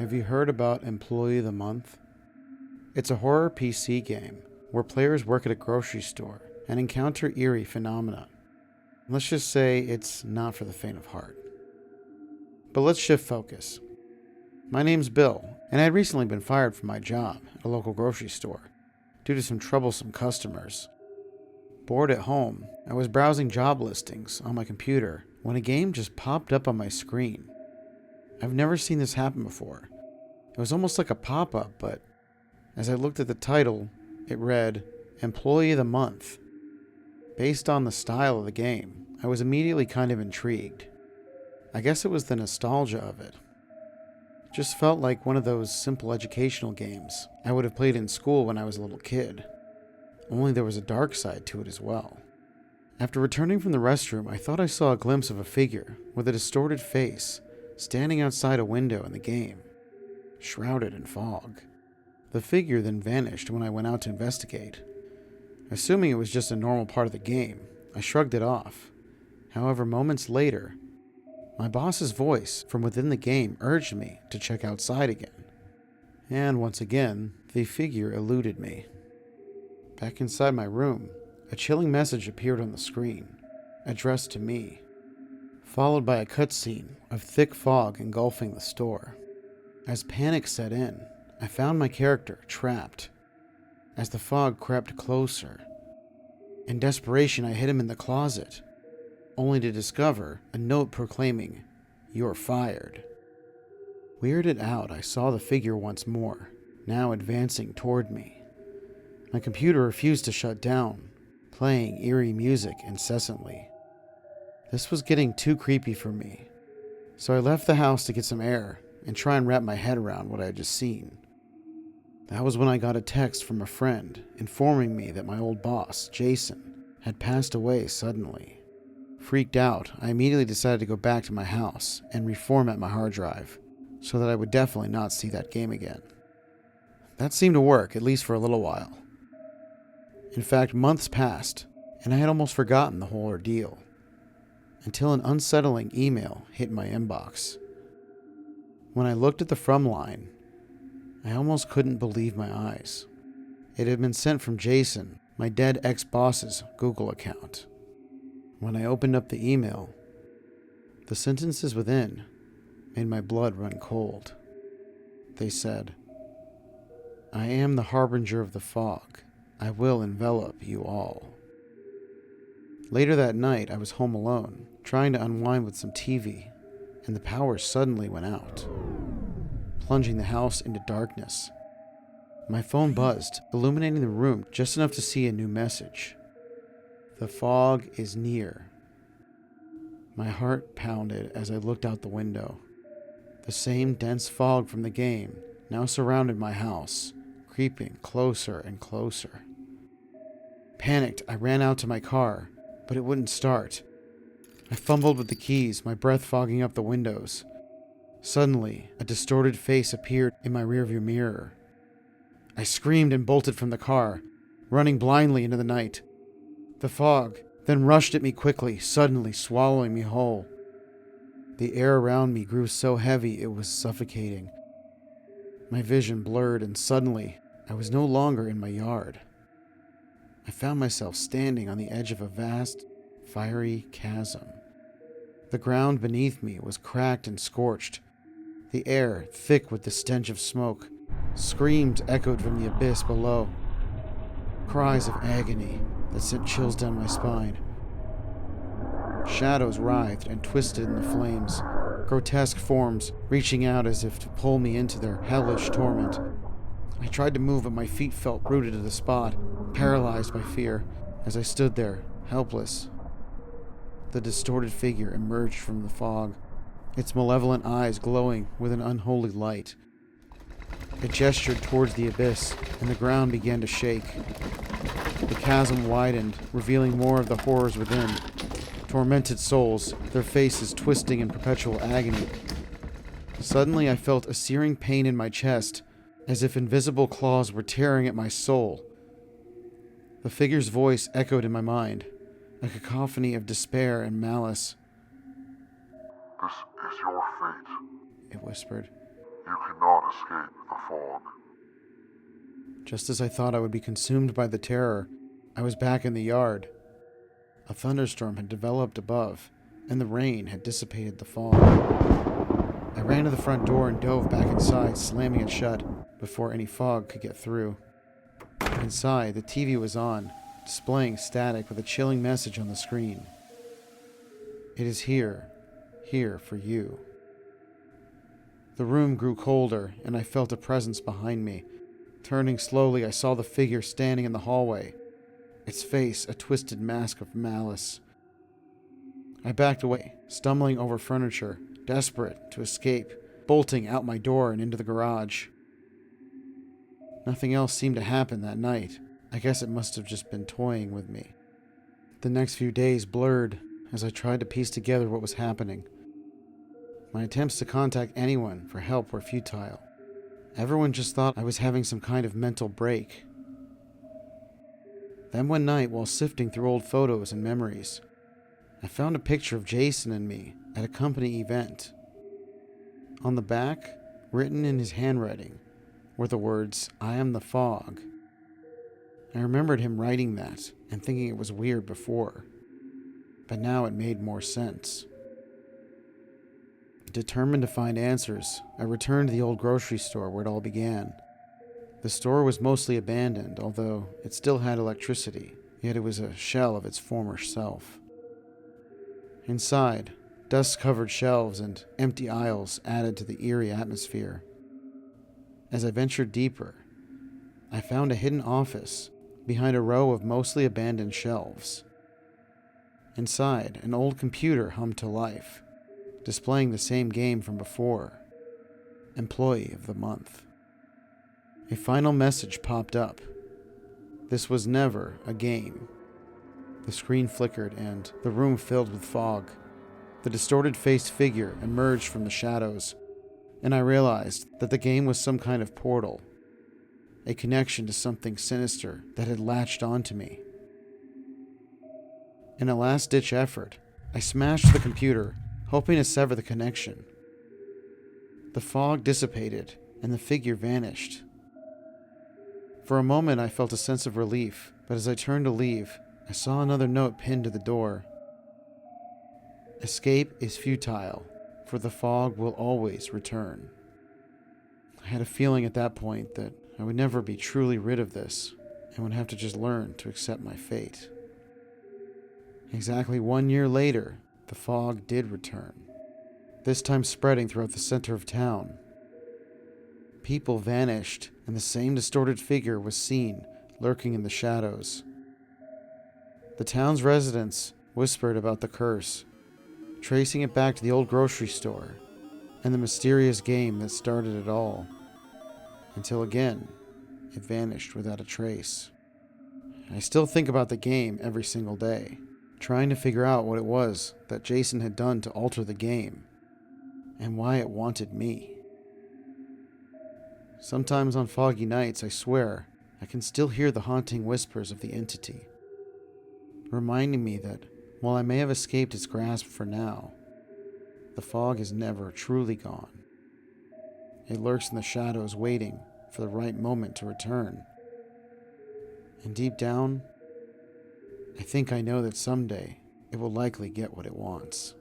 Have you heard about Employee of the Month? It's a horror PC game where players work at a grocery store and encounter eerie phenomena. Let's just say it's not for the faint of heart. But let's shift focus. My name's Bill, and I had recently been fired from my job at a local grocery store due to some troublesome customers. Bored at home, I was browsing job listings on my computer when a game just popped up on my screen. I've never seen this happen before. It was almost like a pop-up, but as I looked at the title, it read, Employee of the Month. Based on the style of the game, I was immediately kind of intrigued. I guess it was the nostalgia of it. It just felt like one of those simple educational games I would have played in school when I was a little kid. Only there was a dark side to it as well. After returning from the restroom, I thought I saw a glimpse of a figure with a distorted face standing outside a window in the game, shrouded in fog. The figure then vanished when I went out to investigate. Assuming it was just a normal part of the game, I shrugged it off. However, moments later, my boss's voice from within the game urged me to check outside again. And once again, the figure eluded me. Back inside my room, a chilling message appeared on the screen, addressed to me, followed by a cutscene of thick fog engulfing the store. As panic set in, I found my character trapped. As the fog crept closer, in desperation I hid him in the closet, only to discover a note proclaiming, "You're fired." Weirded out, I saw the figure once more, now advancing toward me. My computer refused to shut down, playing eerie music incessantly. This was getting too creepy for me, so I left the house to get some air and try and wrap my head around what I had just seen. That was when I got a text from a friend informing me that my old boss, Jason, had passed away suddenly. Freaked out, I immediately decided to go back to my house and reformat my hard drive so that I would definitely not see that game again. That seemed to work, at least for a little while. In fact, months passed, and I had almost forgotten the whole ordeal, until an unsettling email hit my inbox. When I looked at the from line, I almost couldn't believe my eyes. It had been sent from Jason, my dead ex-boss's Google account. When I opened up the email, the sentences within made my blood run cold. They said, "I am the harbinger of the fog. I will envelop you all." Later that night, I was home alone, trying to unwind with some TV, and the power suddenly went out, plunging the house into darkness. My phone buzzed, illuminating the room just enough to see a new message. "The fog is near." My heart pounded as I looked out the window. The same dense fog from the game now surrounded my house, creeping closer and closer. Panicked, I ran out to my car, but it wouldn't start. I fumbled with the keys, my breath fogging up the windows. Suddenly, a distorted face appeared in my rearview mirror. I screamed and bolted from the car, running blindly into the night. The fog then rushed at me quickly, suddenly swallowing me whole. The air around me grew so heavy it was suffocating. My vision blurred, and suddenly, I was no longer in my yard. I found myself standing on the edge of a vast, fiery chasm. The ground beneath me was cracked and scorched. The air, thick with the stench of smoke, screams echoed from the abyss below. Cries of agony that sent chills down my spine. Shadows writhed and twisted in the flames, grotesque forms reaching out as if to pull me into their hellish torment. I tried to move, but my feet felt rooted to the spot, paralyzed by fear, as I stood there, helpless. The distorted figure emerged from the fog, its malevolent eyes glowing with an unholy light. It gestured towards the abyss, and the ground began to shake. The chasm widened, revealing more of the horrors within. Tormented souls, their faces twisting in perpetual agony. Suddenly I felt a searing pain in my chest, as if invisible claws were tearing at my soul. The figure's voice echoed in my mind, a cacophony of despair and malice. "This is your fate," it whispered. You cannot escape the fog. Just as I thought I would be consumed by the terror, I was back in the yard. A thunderstorm had developed above, and the rain had dissipated the fog. I ran to the front door and dove back inside, slamming it shut before any fog could get through. Inside, the TV was on, displaying static with a chilling message on the screen. It is here for you. The room grew colder, and I felt a presence behind me. Turning slowly, I saw the figure standing in the hallway, its face a twisted mask of malice. I backed away, stumbling over furniture, desperate to escape, bolting out my door and into the garage. Nothing else seemed to happen that night. I guess it must have just been toying with me. The next few days blurred as I tried to piece together what was happening. My attempts to contact anyone for help were futile. Everyone just thought I was having some kind of mental break. Then one night, while sifting through old photos and memories, I found a picture of Jason and me at a company event. On the back, written in his handwriting, were the words, "I am the fog." I remembered him writing that and thinking it was weird before, but now it made more sense. Determined to find answers, I returned to the old grocery store where it all began. The store was mostly abandoned, although it still had electricity, yet it was a shell of its former self. Inside, dust-covered shelves and empty aisles added to the eerie atmosphere. As I ventured deeper, I found a hidden office behind a row of mostly abandoned shelves. Inside, an old computer hummed to life, displaying the same game from before, Employee of the Month. A final message popped up. This was never a game. The screen flickered and the room filled with fog. The distorted-faced figure emerged from the shadows, and I realized that the game was some kind of portal, a connection to something sinister that had latched onto me. In a last-ditch effort, I smashed the computer, hoping to sever the connection. The fog dissipated, and the figure vanished. For a moment, I felt a sense of relief, but as I turned to leave, I saw another note pinned to the door. Escape is futile, for the fog will always return. I had a feeling at that point that I would never be truly rid of this, and would have to just learn to accept my fate. Exactly 1 year later, the fog did return, this time spreading throughout the center of town. People vanished, and the same distorted figure was seen, lurking in the shadows. The town's residents whispered about the curse, tracing it back to the old grocery store and the mysterious game that started it all, until again, it vanished without a trace. I still think about the game every single day, trying to figure out what it was that Jason had done to alter the game, and why it wanted me. Sometimes on foggy nights, I swear, I can still hear the haunting whispers of the entity, reminding me that while I may have escaped its grasp for now, the fog is never truly gone. It lurks in the shadows waiting for the right moment to return. And deep down, I think I know that someday it will likely get what it wants.